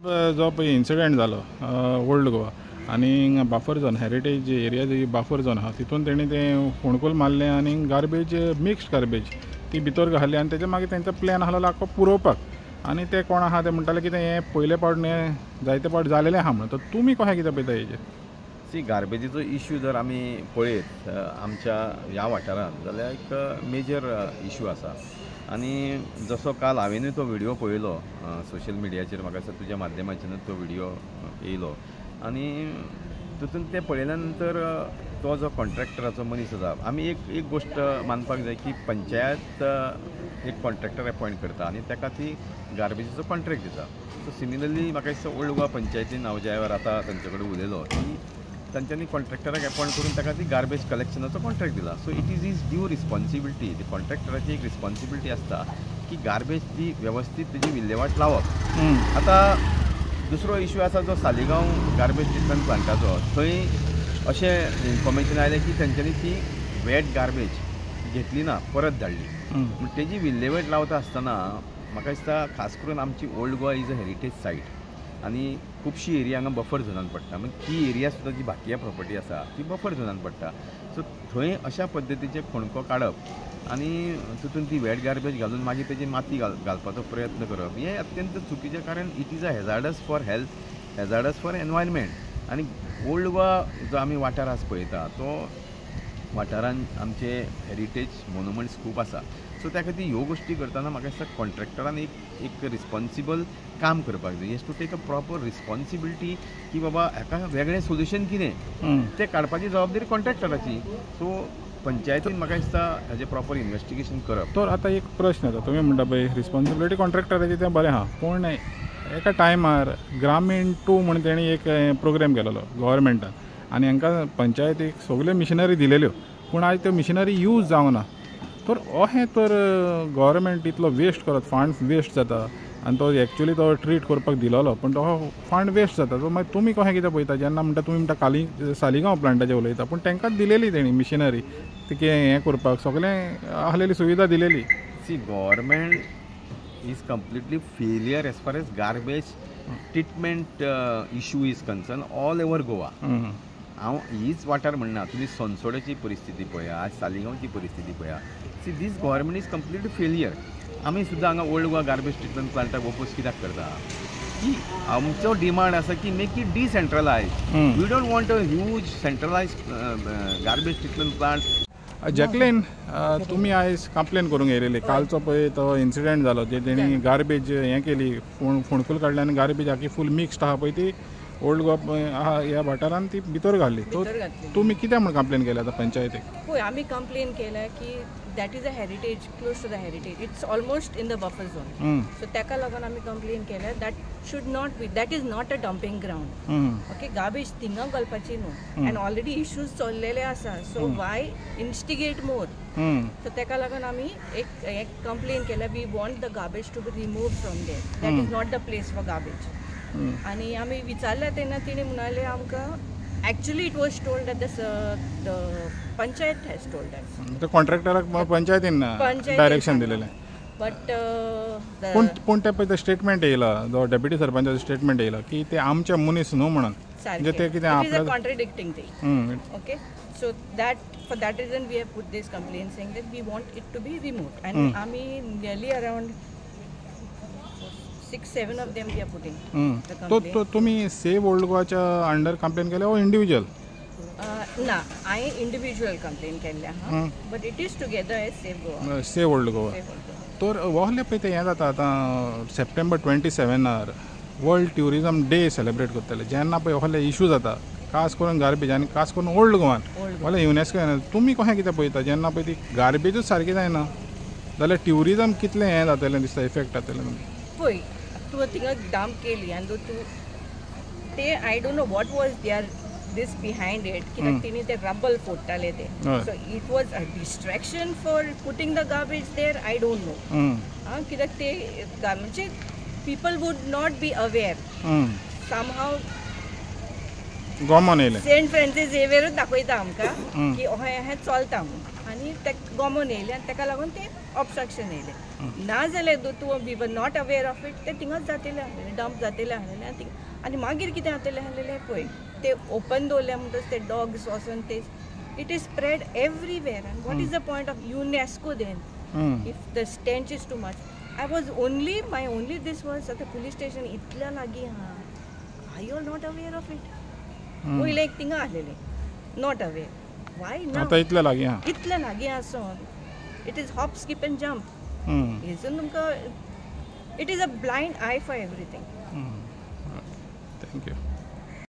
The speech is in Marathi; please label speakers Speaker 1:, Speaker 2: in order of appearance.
Speaker 1: जो पळय इन्सिडेंट जालो ओल्ड गोवा आनी बाफर झोन हेरिटेज एरिया जी बाफर झोन आहा तितून तेणी तें फोणकूल मारलें आनी गार्बेज मिक्स्ड गार्बेज ती भितर घाली आनी तेच्या मागीर तेंचो प्लॅन आसलो आख्खो पुरोवपाक आनी ते कोण आहा ते म्हणटाले कितें हें पयले फावट न्ही जायते फावट जालेलें आहा म्हणून तर तुमी कशें कितें पळयता हेजेर
Speaker 2: सी गार्बेजीचो इश्यू जर आमी पळयत आमच्या ह्या वाठारांत जाल्यार एक मेजर इश्यू आसा आनी जसो काल हांवेनूय तो व्हिडिओ पळयलो सोशल मिडियाचेर म्हाका दिसता तुज्या माध्यमांतल्यानूच तो व्हिडिओ येयलो आनी तितून तें पळयल्या नंतर तो जो कॉन्ट्रॅक्टराचो मनीस आसा आमी एक गोश्ट मानपाक जाय की पंचायत एक कॉन्ट्रॅक्टर अपॉयंट करता आनी ताका ती गार्बेजीचो कॉन्ट्रॅक्ट दिता सो सिमिलरली म्हाका दिसता ओल्ड गोवा पंचायतीन हांव ज्या वेळार आतां तांचे कडेन उलयलो की तांच्यांनी कॉन्ट्रॅक्टराक अपॉयंट करून ताका ती गार्बेज कलेक्शनाचो कॉन्ट्रॅक्ट दिला so it is his due responsibility ती कॉन्ट्रॅक्टराची एक रिस्पॉन्सिबिलिटी आसता की गार्बेज ती वेवस्थीत तेजी विल्हेवाट लावप आतां दुसरो इश्यू आसा जो सालिगांव गार्बेज ट्रिटमेंट प्लांटाचो थंय अशें इन्फॉर्मेशन आयलें की तांच्यांनी ती वेट गार्बेज घेतली ना परत धाडली पूण तेजी विल्हेवाट लावता आसतना म्हाका दिसता खास करून आमची old Goa is a heritage site आनी खुबशी एरिया हांगा बफर झोनान पडटा म्हणजे ती एरिया सुद्दां जी बाकी प्रॉपर्टी आसा ती बफर झोनान पडटा सो थंय अशा पद्दतीचे फोणको काडप आनी तितून ती वेट गार्बेज घालून मागीर तेजी माती घालपाचो प्रयत्न करप हें अत्यंत चुकीचें कारण it is a hazardous for health hazardous for environment आनी ओल्ड गोवा जो आमी वाठार आज पळयता तो वाठारान आमचे हेरिटेज मोन्युमेंट्स खूब आसा सो त्या खातीर ह्यो गोश्टी करतना म्हाका दिसता कॉन्ट्रॅक्टरान एक रिस्पॉन्सिबल काम करपाक जाय has to take a proper responsibility की बाबा हाका वेगळें सोल्युशन कितें तें काडपाची जबाबदारी कॉन्ट्रॅक्टराची सो पंचायतीन म्हाका दिसता हेजें प्रॉपर इन्वेस्टिगेशन करप
Speaker 1: तर आतां एक प्रश्न येता तुमी म्हणटा पळय रिस्पॉन्सिबिलिटी कॉन्ट्रॅक्टराची तें बरें आहा पूण एका टायमार ग्रामीण 2 म्हण तेणी एक प्रोग्राम केलेलो गव्हर्मेंटान आनी हांकां पंचायतीक सगल्यो मिशनरी दिलेल्यो पूण आयज त्यो मिशनरी यूज जावना तर अहें तर गव्हर्मेंट इतलो वेस्ट करत फंड वेस्ट जाता आनी तो एक्चुअली तो ट्रीट करपाक दिलोलो पण तो फंड वेस्ट जाता तो मागीर तुमी कशें कितें पळयता जेन्ना म्हणटा तुमी म्हणटा सालिगांव प्लांटाचें उलयता पूण तांकांच दिलेली तेणी मिशनरी ती हें करपाक सगळें आसलेली सुविधा दिलेली
Speaker 2: सी government is completely failure as far as garbage treatment issue is concern all over Goa हांव हीच वाठार म्हणना तुमी सनसोडेची परिस्थिती पळया आज सालिगांवची परिस्थिती पळया सी दीस गव्हर्मेंट इज कंप्लिटली फेलियर आमी सुद्दां हांगा ओल्ड गोवा गार्बेज ट्रिटमेंट प्लांटाक ओपोज कित्याक करता की आमचो डिमांड आसा की make it decentralise we don't want a huge centralise garbage treatment plant
Speaker 1: Jacqueline तुमी आयज कंप्लेन करूंक येयलेली कालचो पळय तो इन्सिडेंट जालो जे तेणी गार्बेज हें केली फोणकूल काडली आनी गार्बेज आखी फूल मिक्स्ड आहा पळय ती ओल्ड गोवा ह्या वाठारान ती भितर घातली तुमी कित्याक म्हण कंप्लेन केल्या आतां पंचायतीक
Speaker 3: पळय आमी कंप्लेन केल्या की that is a heritage close to the heritage it's almost in the buffer zone so ताका लागून आमी कंप्लेन केल्या that should not be that is not a dumping ground okay garbage थिंगा घालपाची न्हू एंड ऑलरेडी इश्यूज चल्लेले आसा so why instigate more so ताका लागून आमी एक कंप्लेन केल्या we want the garbage to be remove from there that is not the place for garbage आनी आमी विचारल्या तेन्ना तिणे म्हणाले आमकां actually it was told that the panchayat has told us
Speaker 1: the contractor पंचायतीन डायरेक्शन दिलेलें
Speaker 3: but
Speaker 1: पूण ते स्टेटमेंट येयला जो डेप्युटी सरपंचाचो स्टेटमेंट येयला की ते आमचे मनीस न्हू म्हणून म्हणजे ते कितें
Speaker 3: आपल्या contradicting thing okay so that for that reason we have put this complaint saying that we want it to be removed and आमी nearly around 6-7 of them we are putting the complaint.
Speaker 1: तो तुम्ही सेव ओल्ड गोवाच्या अंडर कंप्लेन केल्या ओ इंडिविज्युअल
Speaker 3: ना हांवें इंडिविज्युअल कंप्लेन केल्ल्या but it is together as
Speaker 1: save old Goa तर वहले पळय ते हें जाता आतां September 27 world tourism day celebrate करतले जेन्ना पळय वहले इश्यू जाता खास करून गार्बेज आनी खास करून ओल्ड गोवान वहले युनेस्को तुमी कशें कितें पळयता जेन्ना पळय ती गार्बेजूच सारकी जायना जाल्यार ट्युरिजम कितलें हें जातलें दिसता इफेक्ट जातलें
Speaker 3: पळय तूं थिंगा डंप केली आनी तूं ते I don't know what was there this behind it कित्याक तेणी ते रबल फोडटाले ते so it was a distraction for putting the garbage there I don't know कित्याक ते म्हणजे people would not be aware somehow
Speaker 1: गोमोन येयलें
Speaker 3: सेंट फ्रांसीस झेवियरूच दाखयता आमकां की हें चलता म्हणून आनी ते गोमोन येयलें आनी ताका लागून तें ऑब्स्ट्रक्शन येयलें ना जाल्यार तूं we were not aware of it ते थिंगाच जातलें आसलेलें डंप जातलें आसलेलें आनी मागीर कितें जातलें आसलेलें पळय ते ओपन दवरल्या म्हणटच ते डॉग्स वचून ते it is spread everywhere and what is the point of UNESCO then if the stench is too much I was only my only this was आतां पुलीस स्टेशन इतल्या लागीं आहा I you are not aware of it पयलें एक थिंगा आसलेलें नॉट अवेअर वाय ना
Speaker 1: आतां इतल्या लागीं आहा
Speaker 3: इतल्या लागीं आसून it is hop skip and jump हेजून तुमकां it is a blind eye for everything